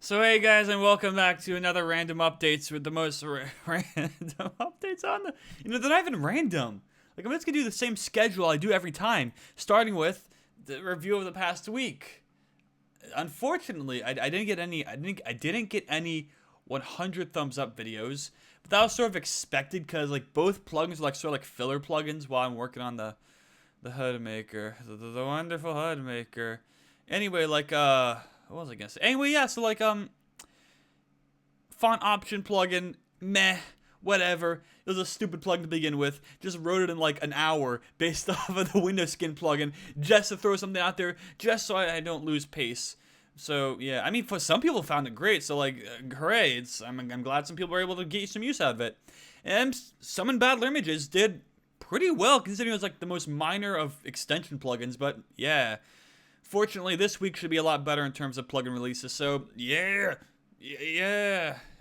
So hey guys, and welcome back to another random updates with the most random updates on the. They're not even random. Like I'm just gonna do the same schedule I do every time, starting with the review of the past week. Unfortunately, I didn't get any. I didn't get any 100 thumbs up videos, but that was sort of expected because like both plugins were like sort of like filler plugins while I'm working on the HUD maker, the wonderful HUD maker. Anyway, what was I gonna say? Anyway, yeah, so font option plugin, meh, whatever. It was a stupid plugin to begin with. Just wrote it in like an hour based off of the window skin plugin just to throw something out there, just so I don't lose pace. So yeah, I mean, for some people found it great. So like, hooray! I'm glad some people were able to get some use out of it. And Summon Battle Images did pretty well considering it was like the most minor of extension plugins. But yeah. Fortunately, this week should be a lot better in terms of plugin releases. So yeah.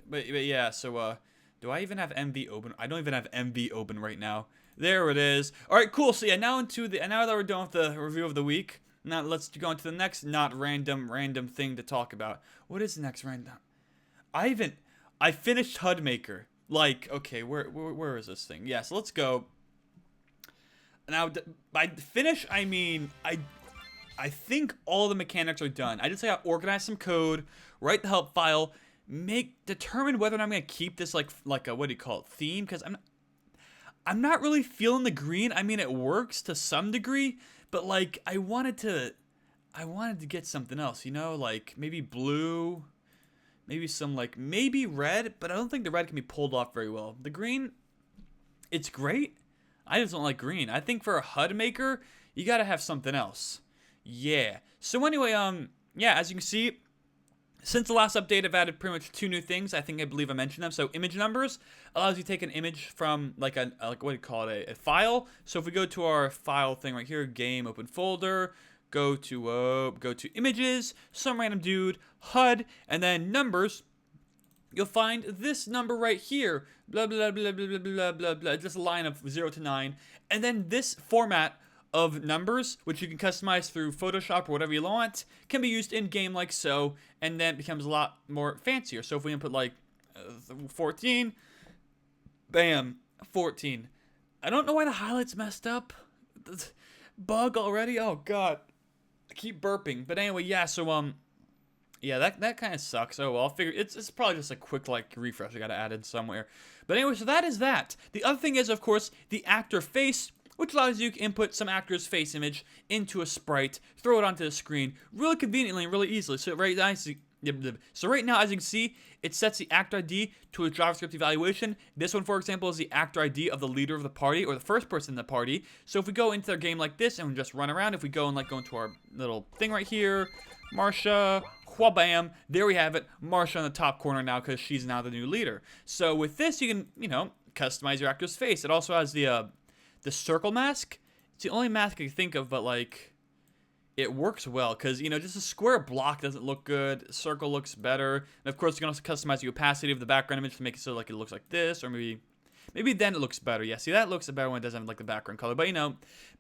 But yeah. So do I even have MV open? I don't even have MV open right now. There it is. All right, cool. So yeah, now that we're done with the review of the week, now let's go into the next not random thing to talk about. What is the next random? I finished HUD Maker. Like, okay, where is this thing? Yeah, so let's go. Now, by finish, I mean I think all the mechanics are done. I just gotta organize some code, write the help file, determine whether or not I'm gonna keep this like a what do you call it, theme, because I'm not really feeling the green. I mean, it works to some degree, but like I wanted to get something else, like maybe blue, maybe maybe red, but I don't think the red can be pulled off very well. The green, it's great. I just don't like green. I think for a HUD maker, you gotta have something else. Yeah. So anyway, yeah, as you can see, since the last update, I've added pretty much 2 new things. I believe I mentioned them. So image numbers allows you to take an image from like what do you call it, a file. So if we go to our file thing right here, game, open folder, go to images, some random dude, HUD, and then numbers. You'll find this number right here, blah blah blah blah blah blah blah blah, just a line of 0 to 9, and then this format of numbers, which you can customize through Photoshop or whatever you want, can be used in game like so, and then it becomes a lot more fancier. So if we input like 14, bam, 14. I don't know why the highlights messed up. Bug already? Oh god, I keep burping. But anyway, yeah. So yeah, that kind of sucks. Oh well, I'll figure it's probably just a quick like refresh I gotta add in somewhere. But anyway, so that is that. The other thing is, of course, the actor face, which allows you to input some actor's face image into a sprite, throw it onto the screen, really conveniently and really easily. So right now, as you can see, it sets the actor ID to a JavaScript evaluation. This one, for example, is the actor ID of the leader of the party, or the first person in the party. So if we go into their game like this and we just run around, if we go and go into our little thing right here, Marsha, whabam, there we have it, Marsha in the top corner now because she's now the new leader. So with this, you can, customize your actor's face. It also has the circle mask. It's the only mask I can think of, but like it works well because just a square block doesn't look good. Circle looks better, and of course you can also customize the opacity of the background image to make it so like it looks like this, or maybe then it looks better. Yeah, see, that looks better when it doesn't have like the background color, but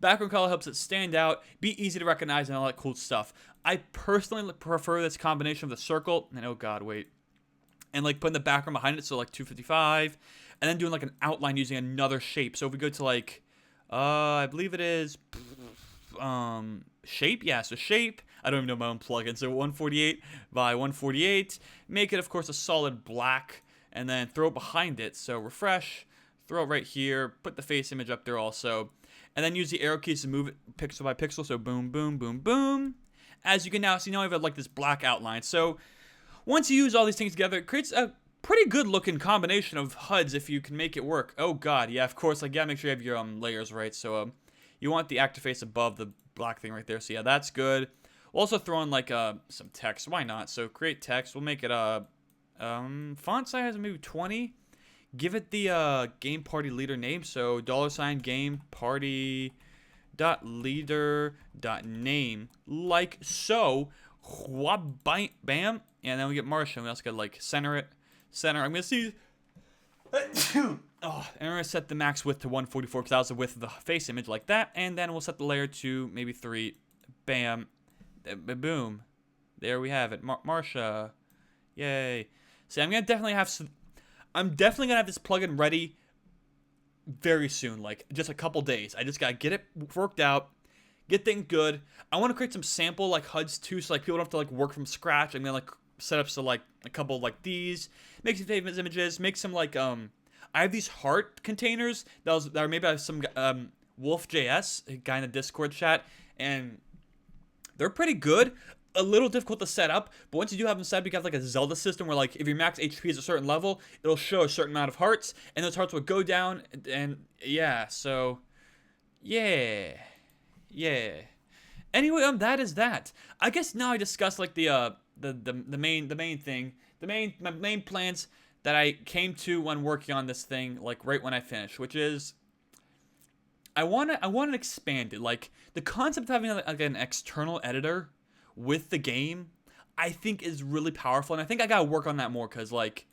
background color helps it stand out, be easy to recognize, and all that cool stuff. I personally prefer this combination of the circle and oh god, wait, and like putting the background behind it, so like 255, and then doing like an outline using another shape. So if we go to like I believe it is shape. Yeah, so shape. I don't even know my own plugin. So 148 by 148. Make it, of course, a solid black, and then throw it behind it. So refresh, throw it right here, put the face image up there also, and then use the arrow keys to move it pixel by pixel. So boom, boom, boom, boom. As you can now see, now I have like this black outline. So once you use all these things together, it creates a pretty good looking combination of HUDs if you can make it work. Oh god, yeah, of course, like, yeah, make sure you have your layers right. So you want the actor face above the black thing right there. So yeah, that's good. We'll also throw in like some text. Why not? So create text. We'll make it font size maybe 20. Give it the game party leader name. So $game party .leader.name, like so. Bam, and then we get Marsha. And we also gotta like center it. I'm gonna see. And we're gonna set the max width to 144 because that was the width of the face image, like that. And then we'll set the layer to maybe 3. Bam, boom. There we have it. Marsha. Yay. See, I'm definitely gonna have this plugin ready very soon, like just a couple days. I just gotta get it worked out, get things good. I want to create some sample like HUDs too, so like people don't have to like work from scratch. I'm gonna like set up so like a couple like these, make some famous images, make some like I have these heart containers that are made by some Wolf.js, a guy in the Discord chat, and they're pretty good. A little difficult to set up, but once you do have them set up, you got like a Zelda system where like if your max HP is a certain level, it'll show a certain amount of hearts, and those hearts will go down, and yeah, so yeah. Anyway, that is that. I guess now I discussed like the main thing, my main plans that I came to when working on this thing, like right when I finished, which is I want to expand it. Like the concept of having like an external editor with the game, I think is really powerful, and I think I gotta work on that more, because like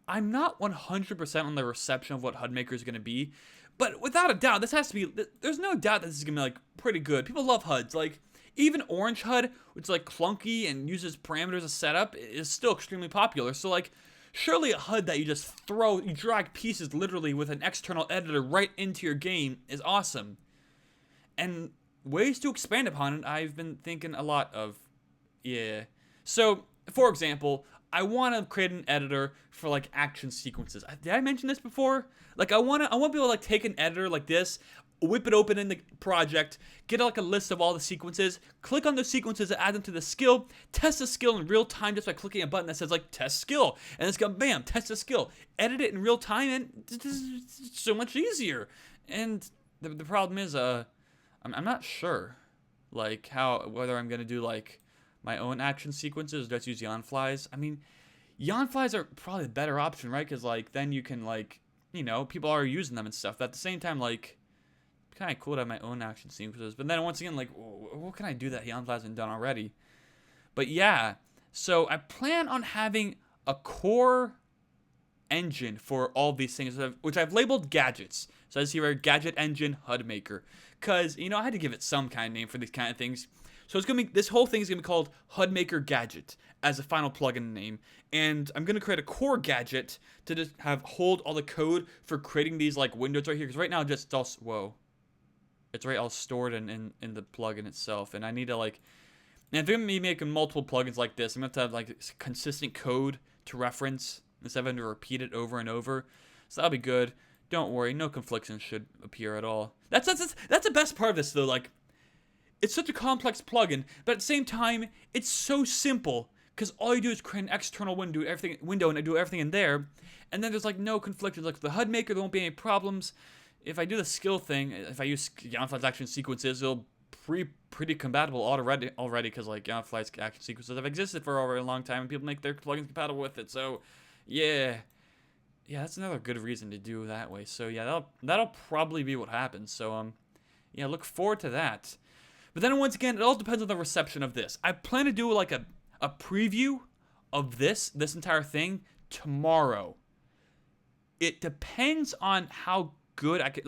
I'm not 100% on the reception of what HUD Maker is gonna be, but without a doubt, this has to be. There's no doubt that this is gonna be like pretty good. People love HUDs. Like even Orange HUD, which is like clunky and uses parameters as setup, is still extremely popular. So like surely a HUD that you just drag pieces literally with an external editor right into your game is awesome. And ways to expand upon it, I've been thinking a lot of. Yeah. So, for example, I want to create an editor for like action sequences. Did I mention this before? Like I want to be able to like take an editor like this, whip it open in the project, get like a list of all the sequences, click on those sequences and add them to the skill, test the skill in real time just by clicking a button that says like test skill, and it's gonna bam, test the skill, edit it in real time, and it's so much easier. And the problem is I'm not sure like whether I'm gonna do like my own action sequences or just use yawn flies. I mean, yawn flies are probably the better option, right? Because like then you can like, you know, people are using them and stuff. But at the same time, like kind of cool to have my own action sequences. But then once again, like what can I do that yawn flies haven't done already? But yeah, so I plan on having a core engine for all these things, which I've labeled gadgets. So I see here gadget engine HUD maker, because you know I had to give it some kind of name for these kind of things. So it's gonna be, this whole thing is gonna be called HUD maker gadget as a final plugin name, and I'm gonna create a core gadget to just hold all the code for creating these like windows right here. Because right now it's all stored in the plugin itself, and I need to like. And if I'm gonna be making multiple plugins like this, I'm gonna have to have like consistent code to reference instead of having to repeat it over and over. So that'll be good. Don't worry, no conflictions should appear at all. That's the best part of this though. Like, it's such a complex plugin, but at the same time, it's so simple because all you do is create an external window and do everything in there, and then there's like no conflictions. Like the HUD maker, there won't be any problems. If I do the skill thing, if I use Yawnfly's action sequences, it'll pretty compatible already because like Yawnfly's action sequences have existed for over a long time and people make their plugins compatible with it. So yeah, that's another good reason to do it that way. So yeah, that'll probably be what happens. So yeah, look forward to that. But then once again, it all depends on the reception of this. I plan to do like a preview of this entire thing tomorrow. It depends on how good I could,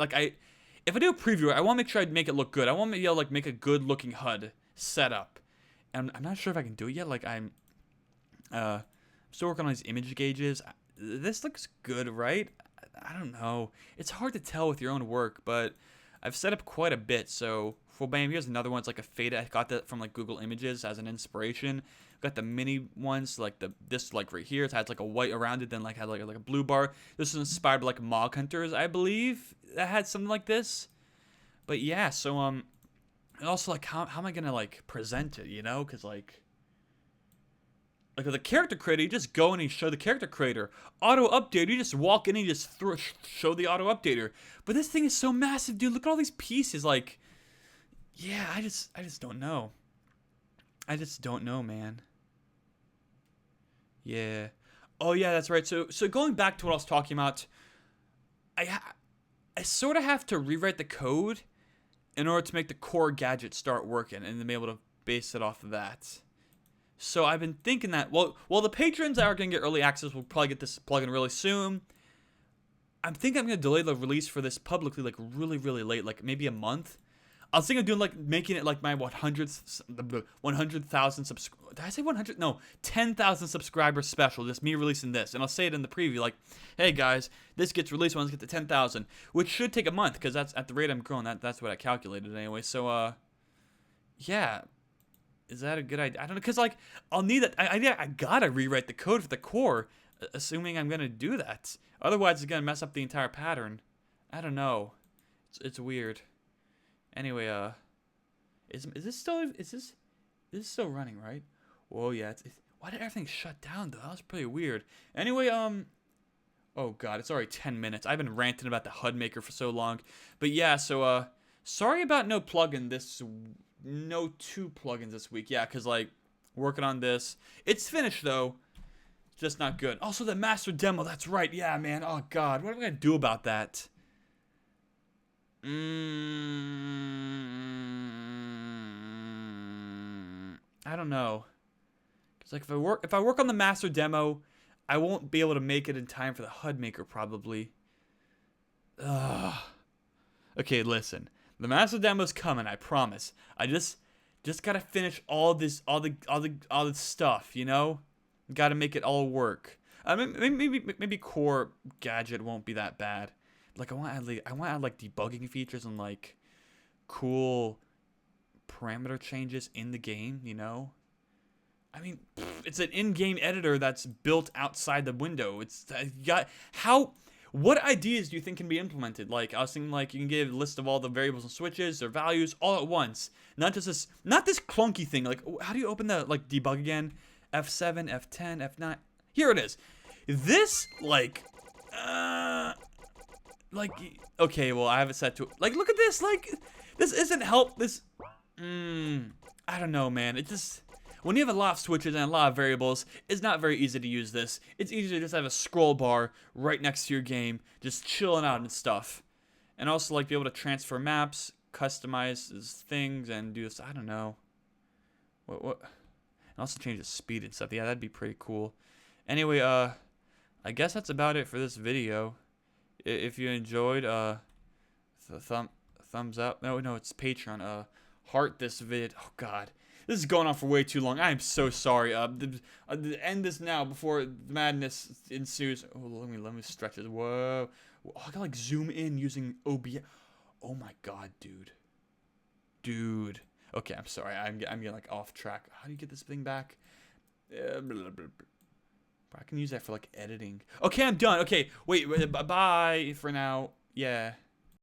if I do a preview, I want to make sure I make it look good. I want to be able to like make a good looking HUD setup. And I'm not sure if I can do it yet. Like I'm still working on these image gauges. This looks good, right? I don't know. It's hard to tell with your own work, but I've set up quite a bit. So for bam, here's another one. It's like a fade. I got that from like Google Images as an inspiration. Got the mini ones, like this like right here. It has like a white around it, then like had like a blue bar. This is inspired by like Mog Hunters, I believe, that had something like this. But yeah, so and also like how am I gonna like present it, you know? Because like with the character creator, you just go in and show the character creator. Auto updater, you just walk in and you just show the auto updater. But this thing is so massive, dude. Look at all these pieces. Like, yeah, I just don't know. I just don't know, man. Yeah. Oh yeah, that's right. So going back to what I was talking about, I sort of have to rewrite the code in order to make the core gadget start working and then be able to base it off of that. So I've been thinking that, well, the patrons that are going to get early access will probably get this plugin really soon. I'm thinking I'm going to delay the release for this publicly like really, really late, like maybe a month. I was thinking of doing like making it like my 100,000 subscribers. Did I say 100? No, 10,000 subscribers special. Just me releasing this, and I'll say it in the preview, like, "Hey guys, this gets released once I get to 10,000," which should take a month because that's at the rate I'm growing. That's what I calculated anyway. So yeah, is that a good idea? I don't know, cause like I'll need that. I gotta rewrite the code for the core, assuming I'm gonna do that. Otherwise, it's gonna mess up the entire pattern. I don't know. It's weird. Anyway, is this still running, right? Whoa, yeah. Why did everything shut down though? That was pretty weird. Anyway, oh god, it's already 10 minutes. I've been ranting about the HUD maker for so long, but yeah. So sorry about no two plugins this week. Yeah, cause like working on this. It's finished though. Just not good. Also, the master demo. That's right. Yeah, man. Oh god, what am I gonna do about that? I don't know. Cause like if I work on the master demo, I won't be able to make it in time for the HUD maker probably. Ugh. Okay, listen. The master demo's coming, I promise. I just gotta finish all the stuff, you know? Gotta make it all work. Maybe core gadget won't be that bad. Like I want to add like debugging features and like cool parameter changes in the game, you know? I mean, it's an in-game editor that's built outside the window. What ideas do you think can be implemented? Like I was thinking like you can give a list of all the variables and switches, their values all at once. Not this clunky thing. Like how do you open the like debug again? F7, F10, F9. Here it is. This okay, well I have it set to like look at this, like this isn't help this I don't know, man. It just when you have a lot of switches and a lot of variables, it's not very easy to use this. It's easy to just have a scroll bar right next to your game, just chilling out and stuff. And also like be able to transfer maps, customize things and do this, I don't know. What and also change the speed and stuff. Yeah, that'd be pretty cool. Anyway, I guess that's about it for this video. If you enjoyed, thumbs up. No, it's Patreon. Heart this vid. Oh God, this is going on for way too long. I am so sorry. End this now before madness ensues. Oh, let me stretch it. Whoa, I gotta like zoom in using OBS. Oh my God, dude. Okay, I'm sorry. I'm getting like off track. How do you get this thing back? I can use that for like editing. Okay, I'm done. Okay, wait, bye for now. Yeah.